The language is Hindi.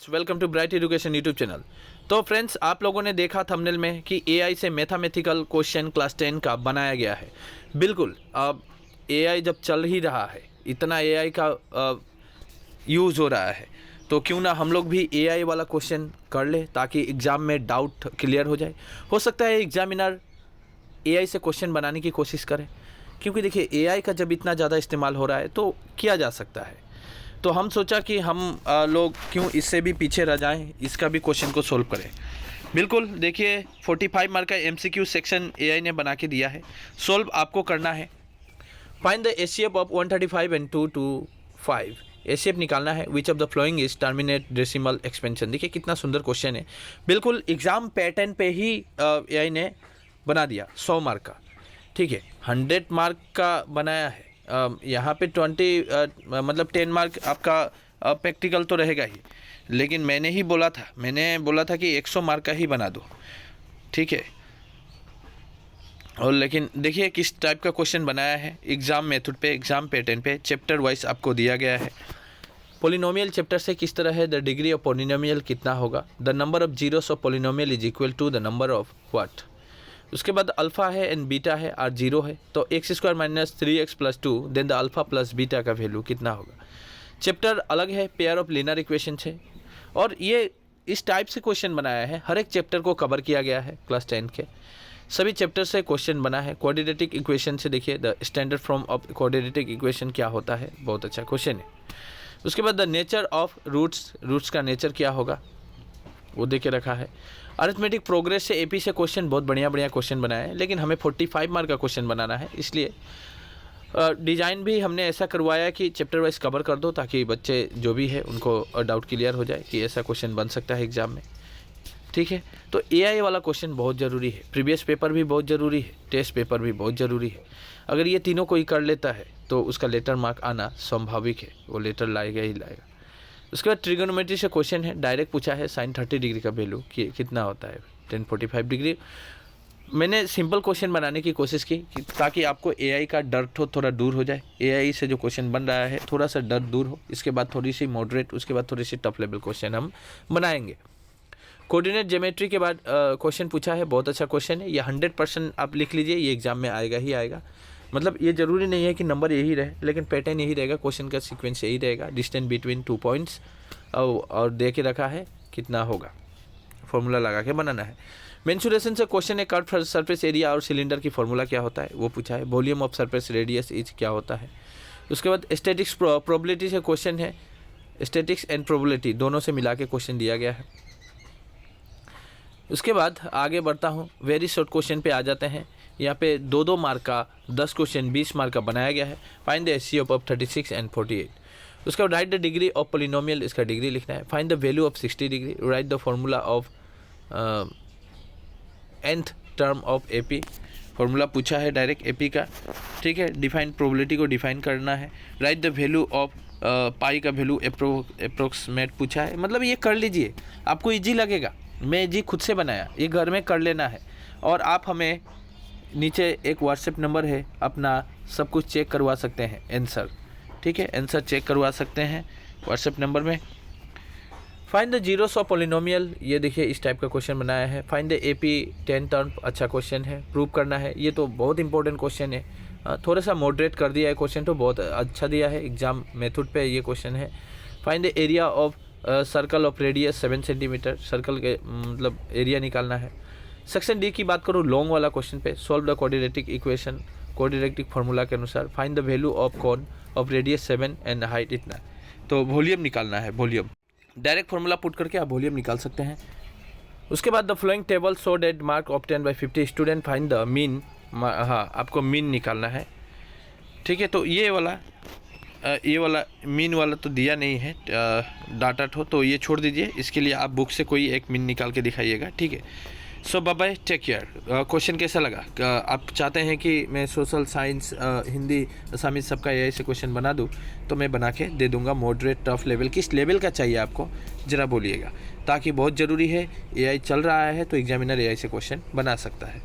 Welcome to bright education YouTube channel. तो फ्रेंड्स, आप लोगों ने देखा थंबनेल में कि एआई से मैथमेटिकल क्वेश्चन क्लास 10 का बनाया गया है। बिल्कुल, अब एआई जब चल ही रहा है, इतना एआई का यूज़ हो रहा है, तो क्यों ना हम लोग भी एआई वाला क्वेश्चन कर ले ताकि एग्ज़ाम में डाउट क्लियर हो जाए। हो सकता है एग्जामिनर एआई से क्वेश्चन बनाने की कोशिश करे, क्योंकि देखिए एआई का जब इतना ज़्यादा इस्तेमाल हो रहा है तो किया जा सकता है। तो हम सोचा कि हम लोग क्यों इससे भी पीछे रह जाएं, इसका भी क्वेश्चन को सोल्व करें। बिल्कुल, देखिए 45 मार्क का एमसीक्यू सेक्शन एआई ने बना के दिया है। सोल्व आपको करना है। Find the HCF of 135 and 225। HCF निकालना है। Which of the following is terminate decimal expansion. देखिए कितना सुंदर क्वेश्चन है। बिल्कुल एग्जाम पैटर्न पे ही एआई ने बना दिया। 100 मार्क का, ठीक है, 100 मार्क का बनाया है। यहाँ पे 10 मार्क आपका प्रैक्टिकल तो रहेगा ही, लेकिन मैंने बोला था कि 100 मार्क का ही बना दो, ठीक है। और लेकिन देखिए किस टाइप का क्वेश्चन बनाया है। एग्ज़ाम मेथड पे, एग्ज़ाम पैटर्न पे, चैप्टर वाइज आपको दिया गया है। पोलिनोमियल चैप्टर से किस तरह है। द डिग्री ऑफ पोलिनोमियल कितना होगा। The number of zeros of polynomial is equal to the number of what. उसके बाद अल्फ़ा है एंड बीटा है, आर जीरो है, तो x square minus 3x plus 2, then the alpha plus beta का वैल्यू कितना होगा। चैप्टर अलग है, पेयर ऑफ लीनियर इक्वेशन है, और ये इस टाइप से क्वेश्चन बनाया है। हर एक चैप्टर को कवर किया गया है। क्लास 10 के सभी चैप्टर से क्वेश्चन बना है। क्वाड्रेटिक इक्वेशन से देखिए the standard form of quadratic equation क्या होता है, बहुत अच्छा क्वेश्चन है। उसके बाद द नेचर ऑफ रूट्स का नेचर क्या होगा वो दे के रखा है। अरिथमेटिक प्रोग्रेस से एपी से क्वेश्चन बहुत बढ़िया क्वेश्चन बनाया है, लेकिन हमें 45 मार्क का क्वेश्चन बनाना है, इसलिए डिज़ाइन भी हमने ऐसा करवाया कि चैप्टर वाइज कवर कर दो, ताकि बच्चे जो भी है उनको डाउट क्लियर हो जाए कि ऐसा क्वेश्चन बन सकता है एग्ज़ाम में, ठीक है। तो एआई वाला क्वेश्चन बहुत ज़रूरी है। प्रीवियस पेपर भी बहुत ज़रूरी है, टेस्ट पेपर भी बहुत ज़रूरी है। अगर ये तीनों कोई कर लेता है तो उसका लेटर मार्क आना स्वाभाविक है, वो लेटर लाएगा ही लाएगा। उसके बाद ट्रिगोनोमेट्री से क्वेश्चन है, डायरेक्ट पूछा है साइन 30 डिग्री का वैल्यू कितना होता है, 1045 डिग्री। मैंने सिंपल क्वेश्चन बनाने की कोशिश की ताकि आपको एआई का डर थोड़ा दूर हो जाए। एआई से जो क्वेश्चन बन रहा है थोड़ा सा डर दूर हो। इसके बाद थोड़ी सी मॉडरेट, उसके बाद थोड़ी सी टफ लेवल क्वेश्चन हम बनाएंगे। कोऑर्डिनेट ज्योमेट्री के बाद क्वेश्चन पूछा है, बहुत अच्छा क्वेश्चन है। ये 100% आप लिख लीजिए, ये एग्जाम में आएगा ही आएगा। मतलब ये ज़रूरी नहीं है कि नंबर यही रहे, लेकिन पैटर्न यही रहेगा, क्वेश्चन का सीक्वेंस यही रहेगा। डिस्टेंस बिटवीन 2 पॉइंट्स और दे के रखा है कितना होगा, फॉर्मूला लगा के बनाना है। मेंसुरेशन से क्वेश्चन है, कर्व सरफेस एरिया और सिलेंडर की फॉर्मूला क्या होता है वो पूछा है। Volume of surface radius is क्या होता है। उसके बाद स्टैटिक्स प्रोबेबिलिटी से क्वेश्चन है, स्टैटिक्स एंड प्रोबेबिलिटी दोनों से मिला के क्वेश्चन दिया गया है। उसके बाद आगे बढ़ता हूँ, वेरी शॉर्ट क्वेश्चन पे आ जाते हैं। यहाँ पे 2-2 मार्क का 10 क्वेश्चन 20 मार्क का बनाया गया है। Find the HCF of 36 and 48। उसके बाद right the degree of polynomial, इसका डिग्री लिखना है। Find the value of 60 degree. Right the formula of nth term of AP. Formula पूछा है डायरेक्ट एपी का, ठीक है। डिफाइन प्रोबेबिलिटी को डिफाइन करना है। राइट द वैल्यू ऑफ पाई का वैल्यू अप्रोक्सीमेट पूछा है। मतलब ये कर लीजिए, आपको ईजी लगेगा। मैं जी खुद से बनाया, ये घर में कर लेना है। और आप हमें नीचे एक व्हाट्सएप नंबर है, अपना सब कुछ चेक करवा सकते हैं, आंसर, ठीक है, आंसर चेक करवा सकते हैं व्हाट्सएप नंबर में। Find the zeros of polynomial, ये देखिए इस टाइप का क्वेश्चन बनाया है। फाइंड द एपी 10 टर्म, अच्छा क्वेश्चन है, प्रूव करना है। ये तो बहुत इंपॉर्टेंट क्वेश्चन है। थोड़ा सा मॉडरेट कर दिया है क्वेश्चन, तो बहुत अच्छा दिया है। एग्जाम मेथड पे ये क्वेश्चन है। Find the area of circle of radius 7 centimetre. Circle के मतलब एरिया निकालना है। सेक्शन डी की बात करूँ, लॉन्ग वाला क्वेश्चन पे, solve the quadratic equation quadratic formula के अनुसार। Find the value of cone of radius 7 and height इतना। तो वॉल्यूम निकालना है, वॉल्यूम डायरेक्ट फार्मूला पुट करके आप वॉल्यूम निकाल सकते हैं। उसके बाद the following table so that mark obtained by 50 student. Find the mean, हाँ आपको मीन निकालना है, ठीक है। तो ये वाला मीन वाला तो दिया नहीं है डाटा तो ये छोड़ दीजिए। इसके लिए आप बुक से कोई एक मीन निकाल के दिखाइएगा, ठीक है। So bye bye, take care. Question कैसा लगा? आप चाहते हैं कि मैं सोशल साइंस, हिंदी, असामी सबका एआई से क्वेश्चन बना दूं, तो मैं बना के दे दूंगा। मॉडरेट, टफ लेवल, किस लेवल का चाहिए आपको ज़रा बोलिएगा, ताकि बहुत ज़रूरी है। एआई चल रहा है तो एग्जामिनर एआई से क्वेश्चन बना सकता है।